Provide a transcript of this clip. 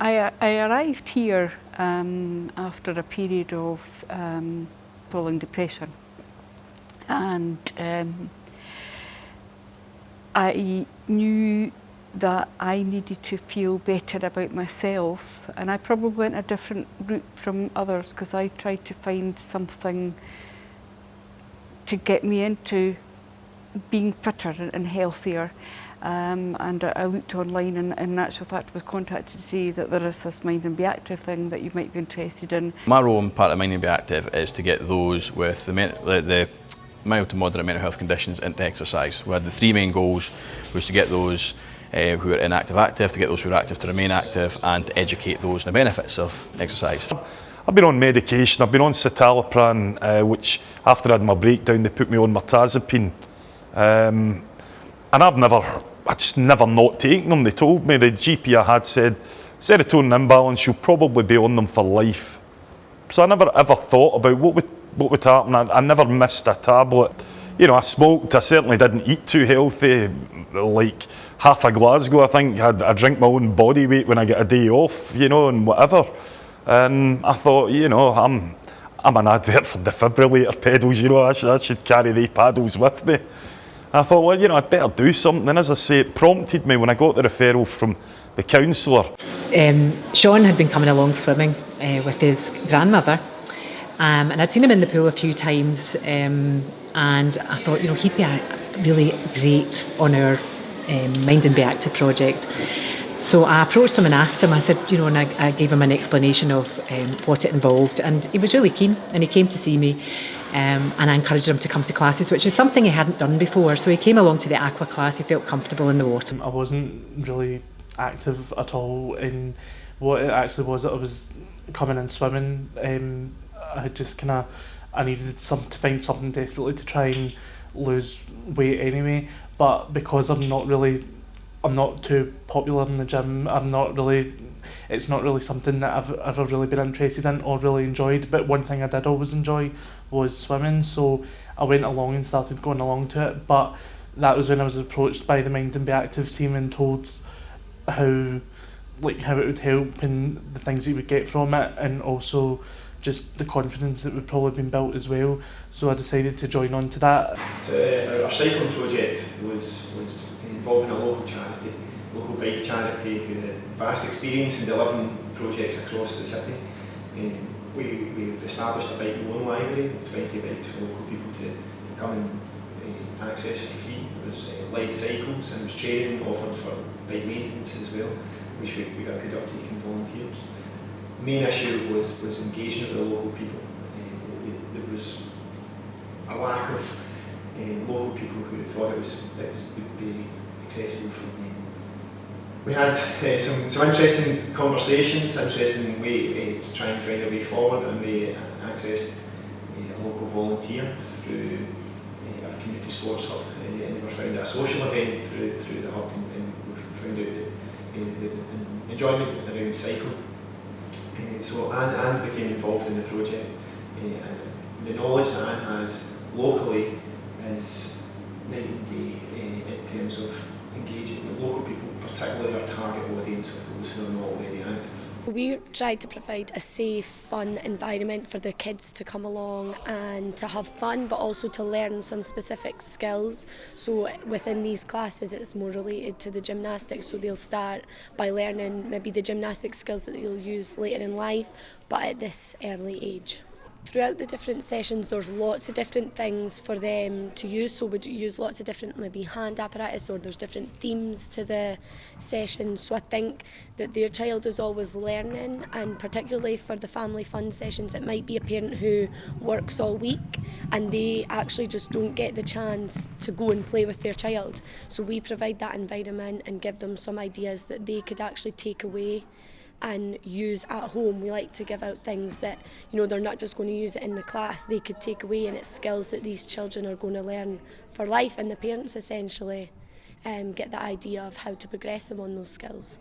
I arrived here after a period of following depression, and I knew that I needed to feel better about myself, and I probably went a different route from others because I tried to find something to get me into being fitter and healthier. And I looked online, and in actual fact was contacted to say that there is this Mind and Be Active thing that you might be interested in. My role in part of Mind and Be Active is to get those with the mild to moderate mental health conditions into exercise. We had the three main goals, was to get those who are inactive active, to get those who are active to remain active, and to educate those on the benefits of exercise. I've been on medication. I've been on citalopram, which after I had my breakdown they put me on mirtazapine. And I just never not taken them. They told me, the GP I had said, serotonin imbalance, you'll probably be on them for life. So I never ever thought about what would happen. I never missed a tablet. You know, I smoked, I certainly didn't eat too healthy, like half of Glasgow I think. I drink my own body weight when I get a day off, you know, and whatever. And I thought, you know, I'm an advert for defibrillator pedals, you know, I should carry the paddles with me. I thought, well, you know, I'd better do something. And as I say, it prompted me when I got the referral from the counsellor. Sean had been coming along swimming with his grandmother, and I'd seen him in the pool a few times, and I thought, you know, he'd be really great on our Mind and Be Active project. So I approached him and asked him, I said, you know, and I gave him an explanation of what it involved, and he was really keen, and he came to see me. And I encouraged him to come to classes, which is something he hadn't done before. So he came along to the aqua class, he felt comfortable in the water. I wasn't really active at all in what it actually was that I was coming and swimming. I just I needed to find something desperately to try and lose weight anyway. But because I'm not too popular in the gym, it's not really something that I've ever really been interested in or really enjoyed. But one thing I did always enjoy was swimming, so I went along and started going along to it. But that was when I was approached by the Mind and Be Active team and told how it would help and the things that you would get from it, and also just the confidence that would probably been built as well. So I decided to join on to that. Our cycling project was involving a local bike charity who had vast experience in delivering projects across the city. We've established a bike loan library with 20 bikes for local people to come and access for free. There was light cycles, and there was training offered for bike maintenance as well, which we got a good uptake in volunteers. The main issue was engagement with the local people. There was a lack of local people who thought it would be accessible for them. We had some interesting conversations, interesting way to try and find a way forward, and we accessed a local volunteer through our community sports hub, and we found a social event through the hub, and we found out the enjoyment around cycling. So Anne's became involved in the project, and the knowledge that Anne has locally is night and day in terms of engaging with local people, particularly our target audience of those who are not already active. We tried to provide a safe, fun environment for the kids to come along and to have fun, but also to learn some specific skills. So within these classes it's more related to the gymnastics, so they'll start by learning maybe the gymnastic skills that they'll use later in life, but at this early age. Throughout the different sessions there's lots of different things for them to use, so we'd use lots of different maybe hand apparatus, or there's different themes to the sessions. So I think that their child is always learning, and particularly for the family fun sessions it might be a parent who works all week and they actually just don't get the chance to go and play with their child. So we provide that environment and give them some ideas that they could actually take away and use at home. We like to give out things that, you know, they're not just going to use it in the class, they could take away, and it's skills that these children are going to learn for life, and the parents essentially get the idea of how to progress them on those skills.